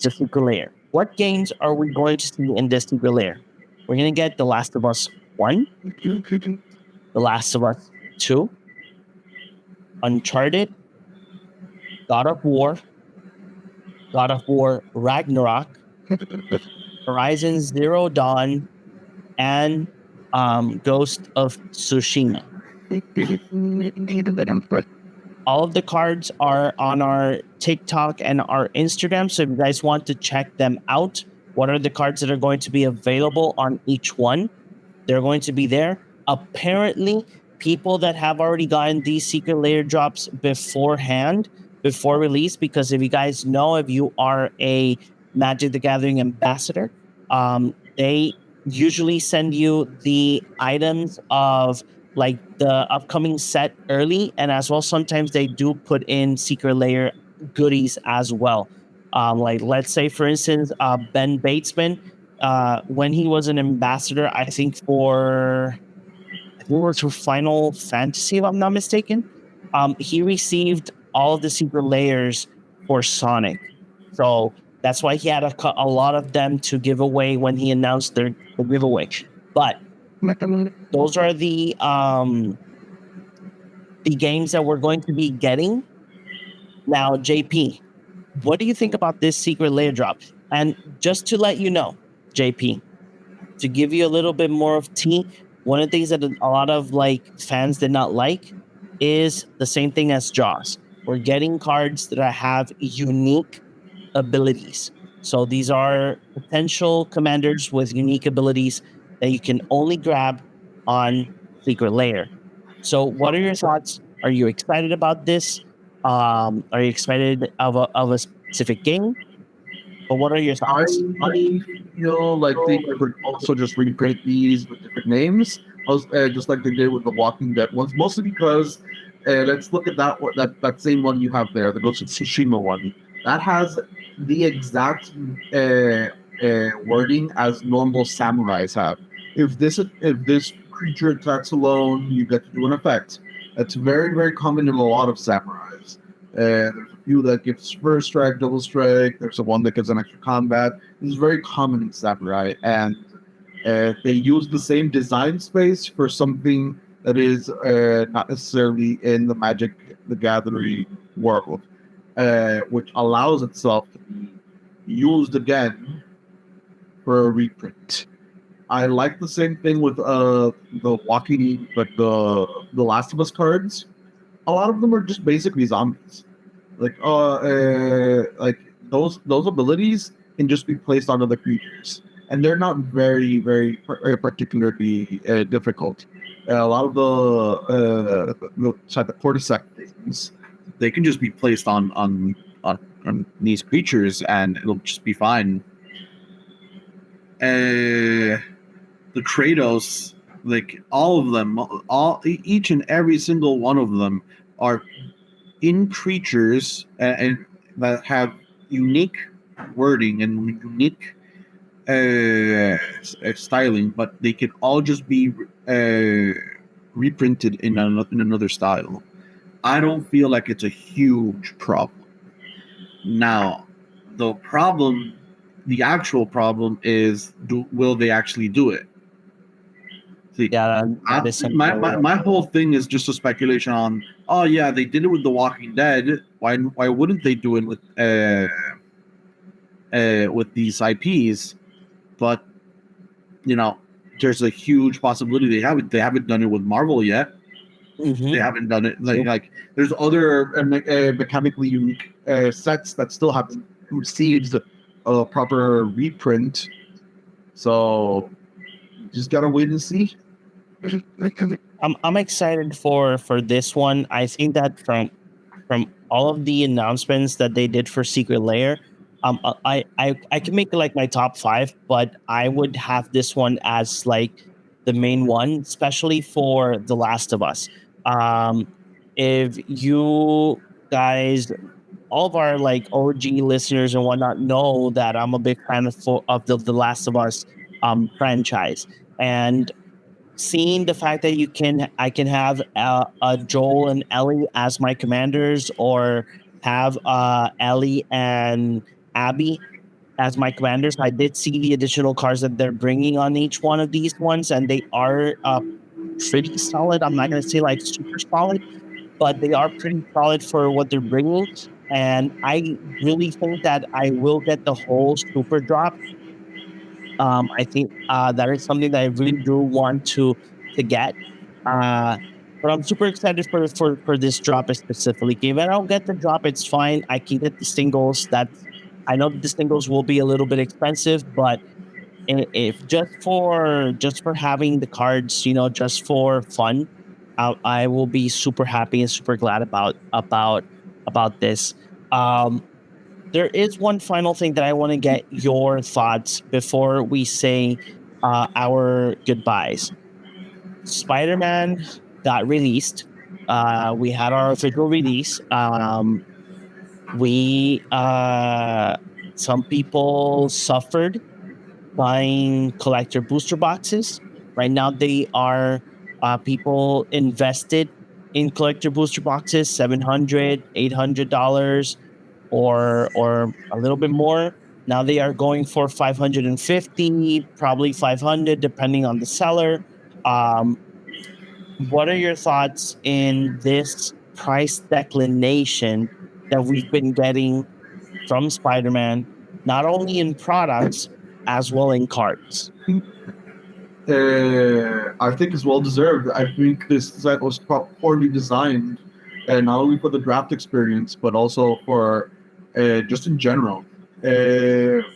the Secret Layer. What games are we going to see in this Secret Layer? We're going to get The Last of Us 1, The Last of Us 2, Uncharted, God of War Ragnarok, Horizon Zero Dawn, and Ghost of Tsushima. All of the cards are on our TikTok and our Instagram. So if you guys want to check them out, what are the cards that are going to be available on each one? They're going to be there. Apparently, people that have already gotten these Secret Layer drops beforehand, before release, because if you guys know, if you are a Magic the Gathering ambassador, they usually send you the items of like the upcoming set early, and as well sometimes they do put in Secret Layer goodies as well. Like let's say for instance, Ben Batesman, when he was an ambassador, I think it was for Final Fantasy, if I'm not mistaken, he received all of the Secret Layers for Sonic. So that's why he had a lot of them to give away when he announced the giveaway. But those are the games that we're going to be getting. Now, JP, what do you think about this Secret Layer drop? And just to let you know, JP, to give you a little bit more of tea, one of the things that a lot of like fans did not like is the same thing as Jaws. We're getting cards that have unique abilities. So these are potential commanders with unique abilities that you can only grab on Secret Layer. So what are your thoughts? Are you excited about this? Are you excited of a specific game? But what are your thoughts? I feel like they could also just reprint these with different names, just like they did with the Walking Dead ones. Mostly because, let's look at that same one you have there, the Ghost of Tsushima one. That has the exact wording as normal samurais have. If this creature attacks alone, you get to do an effect. That's very very common in a lot of samurais. There's a few that gives first strike, double strike. There's a one that gives an extra combat. This is very common in Samurai, and they use the same design space for something that is not necessarily in the Magic the Gathering world, which allows itself to be used again for a reprint. I like the same thing with the walking, like the Last of Us cards. A lot of them are just basically zombies. Like those abilities can just be placed on other creatures, and they're not very particularly difficult. A lot of the cordyceps things, they can just be placed on these creatures, and it'll just be fine. The Kratos, like all of them, each and every single one of them are in creatures and that have unique wording and unique styling, but they can all just be reprinted in another style. I don't feel like it's a huge problem. Now, The problem, the actual problem, is will they actually do it? See, Yeah, that is something. my whole thing is just a speculation on. Oh yeah, they did it with The Walking Dead. Why wouldn't they do it with these IPs? But there's a huge possibility they haven't done it with Marvel yet. Mhm. They haven't done it like there's other mechanically unique sets that still haven't received a proper reprint. So just gotta wait and see. I'm excited for this one. I think that from all of the announcements that they did for Secret Lair, I can make like my top 5, but I would have this one as like the main one, especially for The Last of Us. Um, if you guys, all of our like OG listeners and whatnot, know that I'm a big fan of the Last of Us franchise, and seeing the fact that I can have Joel and Ellie as my commanders, or have Ellie and Abby as my commanders. I did see the additional cards that they're bringing on each one of these ones, and they are pretty solid. I'm not going to say like super solid, but they are pretty solid for what they're bringing. And I really think that I will get the whole super drop. I think that is something that I really do want to get. Uh, but I'm super excited for this drop specifically. If I don't get the drop, it's fine. I can get the singles. I know that the singles will be a little bit expensive, but if just for having the cards, just for fun, I will be super happy and super glad about this. Um, there is one final thing that I want to get your thoughts before we say our goodbyes. Spider-Man got released. We had our official release. We Some people suffered buying collector booster boxes. Right now, they are people invested in collector booster boxes, $700, $800, or a little bit more. Now they are going for 550, probably 500, depending on the seller. Um, what are your thoughts in this price declination that we've been getting from Spider-Man, not only in products as well in cards? I think it's well deserved. I think this set was poorly designed, and not only for the draft experience, but also for just in general.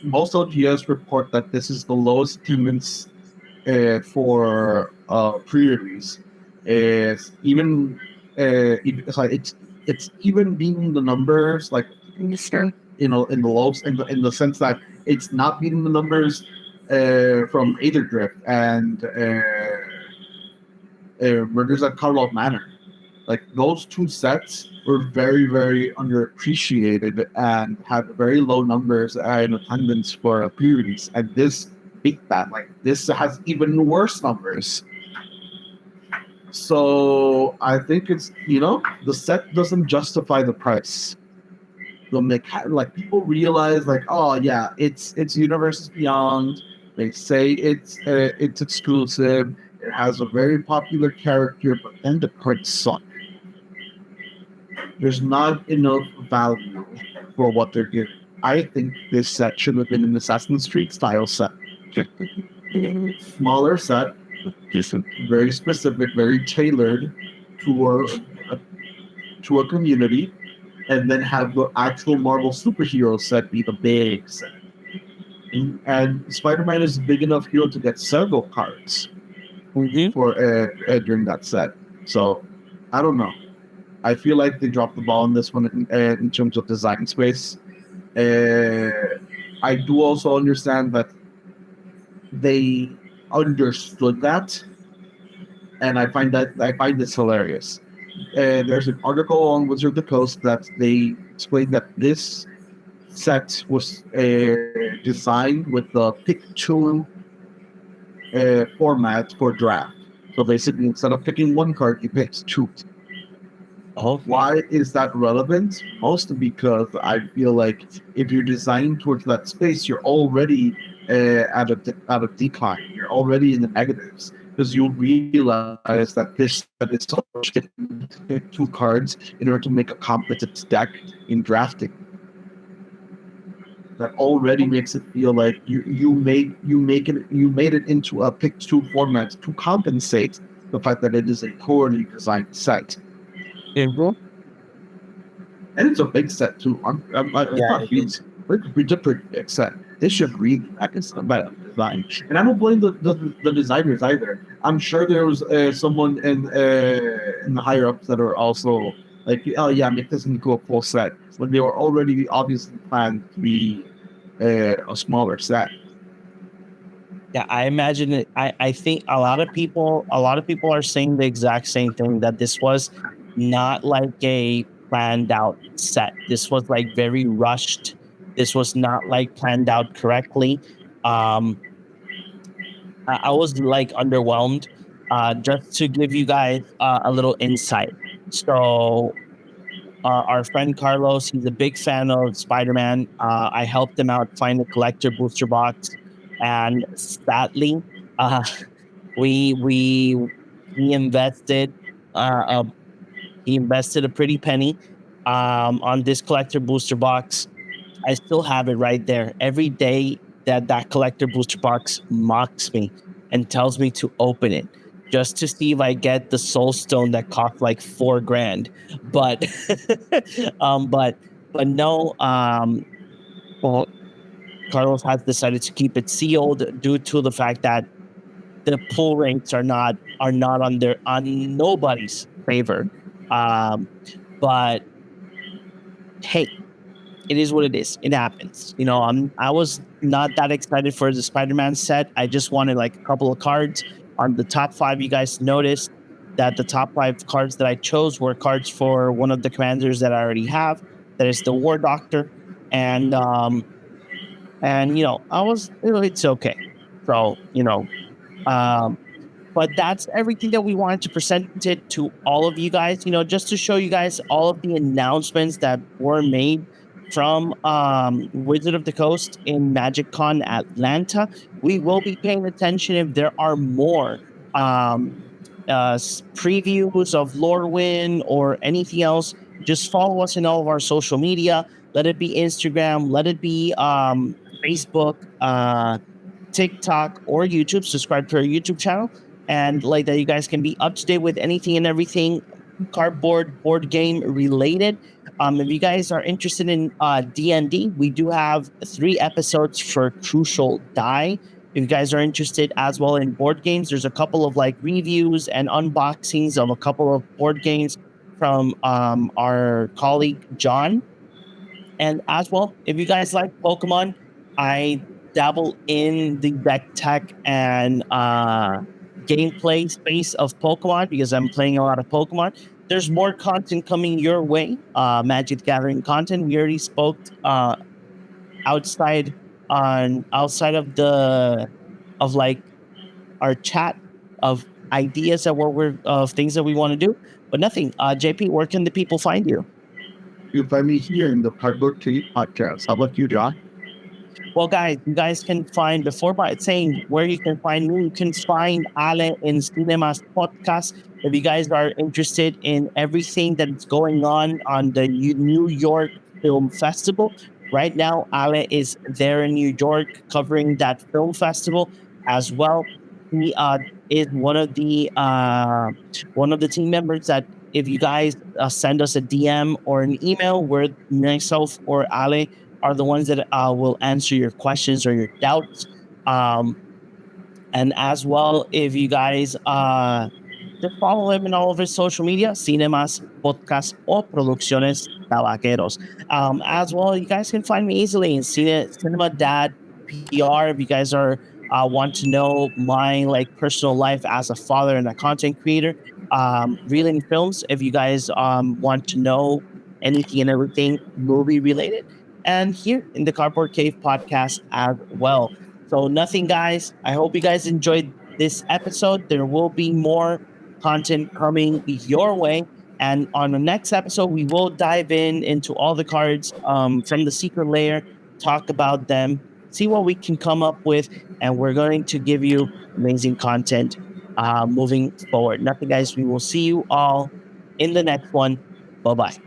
Most LGS report that this is the lowest attendance for pre-release. It's even it's even beating the numbers like in the lows in the sense that it's not beating the numbers from Aether Drift and Murders at Carlov Manor. Like those two sets were very, very underappreciated and had very low numbers and attendance for a pre-release. And this beat that. Like this has even worse numbers. So I think it's the set doesn't justify the price. Like people realize like, oh yeah, it's Universes Beyond. They say it's exclusive. It has a very popular character, but then the cards suck. There's not enough value for what they're giving. I think this set should have been an Assassin's Creed style set. Smaller set, very specific, very tailored to a community, and then have the actual Marvel superhero set be the big set. And Spider-Man is a big enough hero to get several cards for during that set. So I don't know. I feel like they dropped the ball on this one in terms of design space. I do also understand that they understood that, and I find this hilarious. There's an article on Wizard of the Coast that they explained that this set was designed with the pick two format for draft. So basically, instead of picking one card, you picked two. Okay. Why is that relevant? Mostly because I feel like if you're designed towards that space, you're already at a decline. You're already in the negatives because you'll realize that this set is so much pick two cards in order to make a competent deck in drafting. That already makes it feel like you made it into a pick two format to compensate the fact that it is a poorly designed set. Mhm. And it's a big set too. It's Yeah, not it huge. is. It's a pretty big set. They should read back in some better design. And I don't blame the designers either. I'm sure there was someone in the higher ups that are also like, oh yeah, make this into a full set when they were already obviously planned to be a smaller set. Yeah, I imagine it. I think a lot of people are saying the exact same thing, that this was not like a planned out set. This was like very rushed. This was not like planned out correctly. Um, I was like underwhelmed. Just to give you guys a little insight. So our friend Carlos, he's a big fan of Spider-Man. I helped him out find a collector booster box, and sadly, uh, we he invested uh, a, he invested a pretty penny on this collector booster box. I still have it right there. Every day that collector booster box mocks me and tells me to open it just to see if I get the soul stone that cost like 4 grand. But um but but no, well, Carlos has decided to keep it sealed due to the fact that the pull rates are not on nobody's favor. Um but hey, it is what it is. It happens. I was not that excited for the Spider-Man set. I just wanted like a couple of cards on the top five. You guys noticed that the top five cards that I chose were cards for one of the commanders that I already have. That is the War Doctor, and I was it's okay. So um, but that's everything that we wanted to present it to all of you guys, just to show you guys all of the announcements that were made from Wizard of the Coast in Magic Con Atlanta. We will be paying attention if there are more um, previews of Lorwyn or anything else. Just follow us in all of our social media. Let it be Instagram, let it be Facebook, TikTok, or YouTube. Subscribe to our YouTube channel, and like that, you guys can be up to date with anything and everything cardboard board game related. If you guys are interested in D&D, we do have 3 episodes for Crucial Die. If you guys are interested as well in board games, there's a couple of like reviews and unboxings of a couple of board games from our colleague John. And as well, if you guys like Pokemon, I dabble in the deck tech and gameplay space of Pokemon because I'm playing a lot of Pokemon. There's more content coming your way, Magic Gathering content. We already spoke outside outside of like our chat of ideas that we're of things that we want to do, but nothing. JP, where can the people find you? You find me here in the Cardboard Cave podcast. How about you, John? Well, guys, you guys can find, before by saying where you can find me, you can find Ale in Cinema's podcast. If you guys are interested in everything that's going on the New York Film Festival, right now, Ale is there in New York covering that film festival as well. He is one of the team members that if you guys send us a DM or an email, where myself or Ale are the ones that will answer your questions or your doubts. And as well, if you guys just follow him in all of his social media, Cinemas, Podcast, or Producciones Tabaqueros. As well, you guys can find me easily in Cinema Dad PR. If you guys are want to know my like personal life as a father and a content creator, Reeling Films. If you guys want to know anything and everything movie related, and here in the Cardboard Cave podcast as well. So nothing, guys. I hope you guys enjoyed this episode. There will be more content coming your way. And on the next episode, we will dive into all the cards from the secret layer, talk about them, see what we can come up with, and we're going to give you amazing content moving forward. Nothing, guys. We will see you all in the next one. Bye-bye.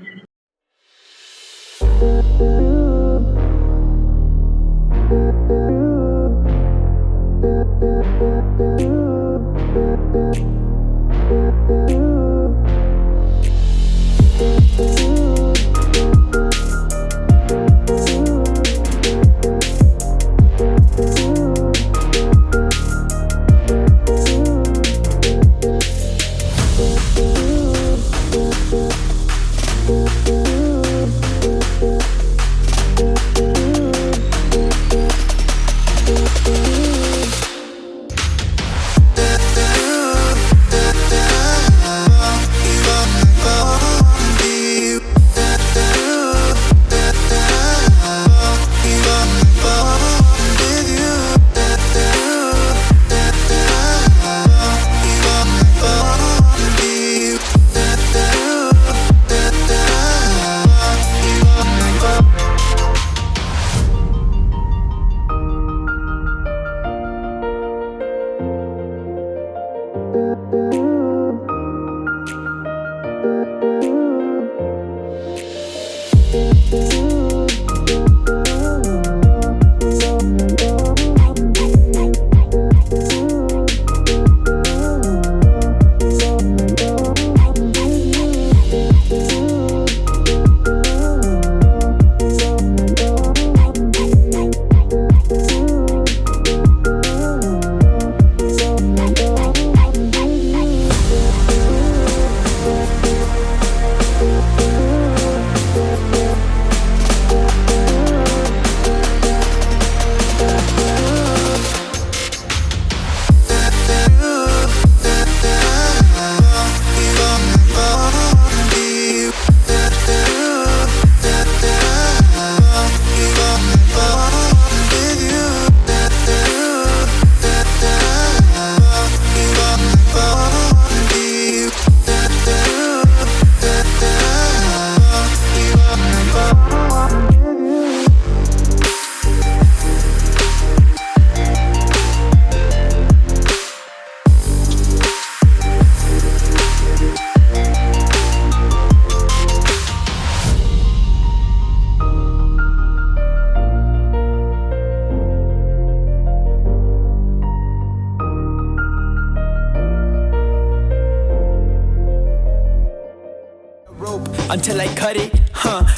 Until I cut it,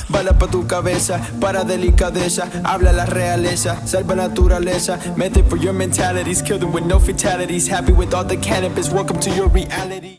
bala pa tu cabeza, para delicadeza, habla la realeza, salva naturaleza, method for your mentalities, kill them with no fatalities, happy with all the cannabis, welcome to your reality.